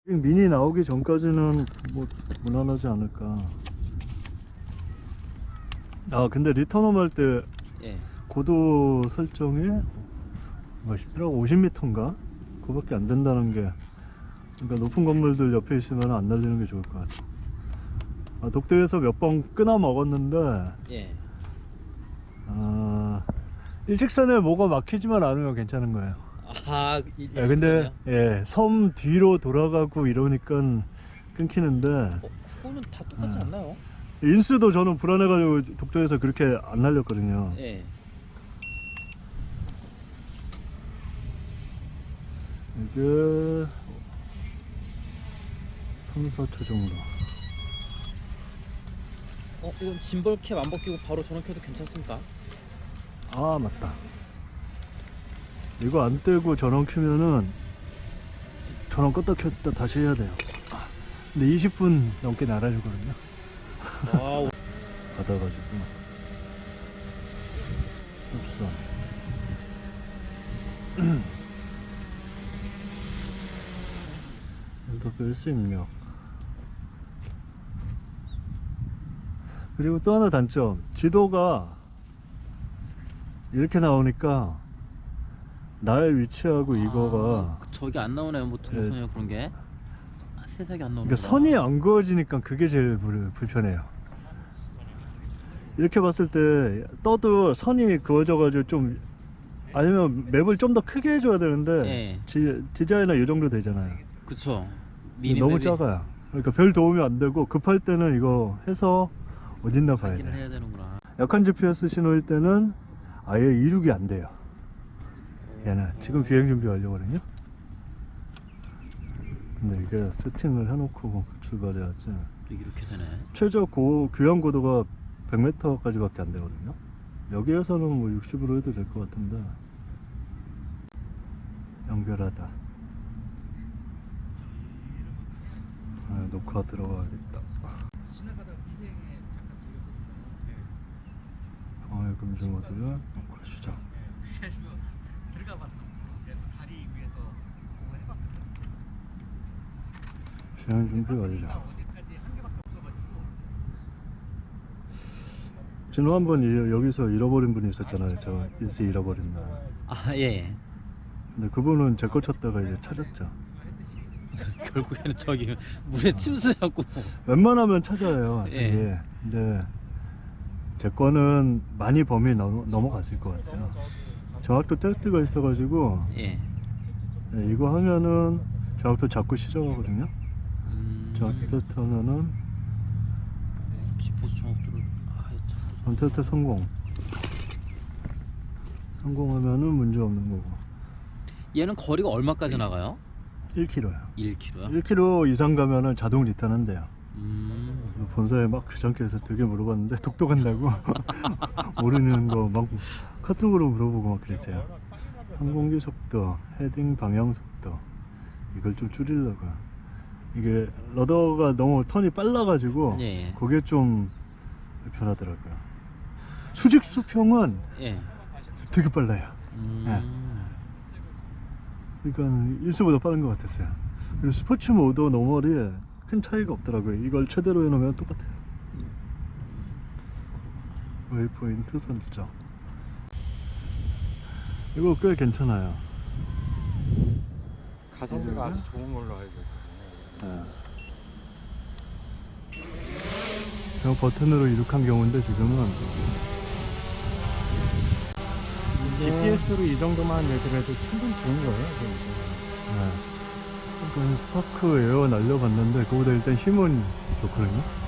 미니 나오기 전까지는 뭐 무난하지 않을까. 아 근데 리턴홈 할 때 예. 고도 설정이 멋있더라고. 50m인가? 그거밖에 안 된다는 게. 그러니까 높은 건물들 옆에 있으면 안 날리는 게 좋을 것 같아. 아, 독도에서 몇 번 끊어 먹었는데 예. 일직선에 뭐가 막히지만 않으면 괜찮은 거예요. 아, 예, 근데 섬 뒤로 돌아가고 이러니까 끊기는데 그거는 다 똑같지 않나요? 인수도 저는 불안해가지고 독도에서 그렇게 안 날렸거든요. 예. 이게 3, 4초 정도. 이건 짐벌캡 안 벗기고 바로 전원 켜도 괜찮습니까? 아 맞다, 이거 안 떼고 전원 켜면은 전원 껐다 켰다 다시 해야 돼요. 근데 20분 넘게 날아주거든요. 와우. 받아가지고 흡선. 인터페이스 입력. 그리고 또 하나 단점, 지도가 이렇게 나오니까 나의 위치하고 이거가 저기 안 나오네요. 뭐 동선이나 그런 게. 세상에 안 나오는 그러니까 선이 안 그어지니까 그게 제일 불편해요. 이렇게 봤을 때 떠도 선이 그어져가지고 좀, 아니면 맵을 좀 더 크게 해줘야 되는데 디자인은 이 정도 되잖아요. 그쵸. 너무 작아요. 그러니까 별 도움이 안 되고 급할 때는 이거 해서 어딘가 봐야 돼. 해야 되는구나. 약한 GPS 신호일 때는 아예 이륙이 안 돼요. 얘는 지금 비행 준비 완료거든요. 근데 이게 세팅을 해놓고 출발해야지. 이렇게 되네. 최저 교양 고도가 100m까지 밖에 안 되거든요. 여기에서는 뭐 60으로 해도 될 것 같은데. 연결하다. 녹화 들어가야겠다. 방해 금지 모드를 녹화 시작. 들어가봤어. 그래서 다리 위에서 그거 해봤거든. 비행 준비 완료. 어제까지 한 개밖에 없어가지고. 지난번 여기서 잃어버린 분이 있었잖아요. 저 인스 잃어버린 날. 아, 예. 근데 그분은 제 거 찾다가 이제 찾았죠. 결국에는 저기 물에 침수해갖고. 웬만하면 찾아요. 예. 예. 근데 제 거는 많이 범위 넘어갔을 것 같아요. 정확도 테스트가 있어가지고 예. 네, 이거 하면은 정확도 자꾸 시작하거든요. 정확도 테스트 하면은 지포스 정확도를 테스트 성공하면은 문제 없는 거고. 얘는 거리가 얼마까지 나가요? 1km요. 1km요? 1km 이상 가면은 자동 리턴 한대요. 본사에 막 귀찮게 해서 되게 물어봤는데 독도 간다고 모르는 거 막 카톡으로 물어보고 막 그랬어요. 항공기 속도, 헤딩 방향 속도, 이걸 좀 줄이려고. 이게 러더가 너무 턴이 빨라가지고 예. 그게 좀 불편하더라고요. 수직 수평은 예. 되게 빨라요. 예. 그러니까 일수보다 빠른 것 같았어요. 그리고 스포츠 모드 노멀이 큰 차이가 없더라고요. 이걸 최대로 해놓으면 똑같아요. 웨이포인트 설정. 이거 꽤 괜찮아요. 가성비가 아주 좋은 걸로 알고 있거든요. 그냥 버튼으로 이륙한 경우인데 지금은 GPS로 이 정도만 얘기를 해도 충분히 좋은 거예요. 그러니까 스파크 에어 날려봤는데 그거보다 일단 힘은 좋거든요.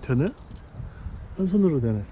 되네? 한 손으로 되네.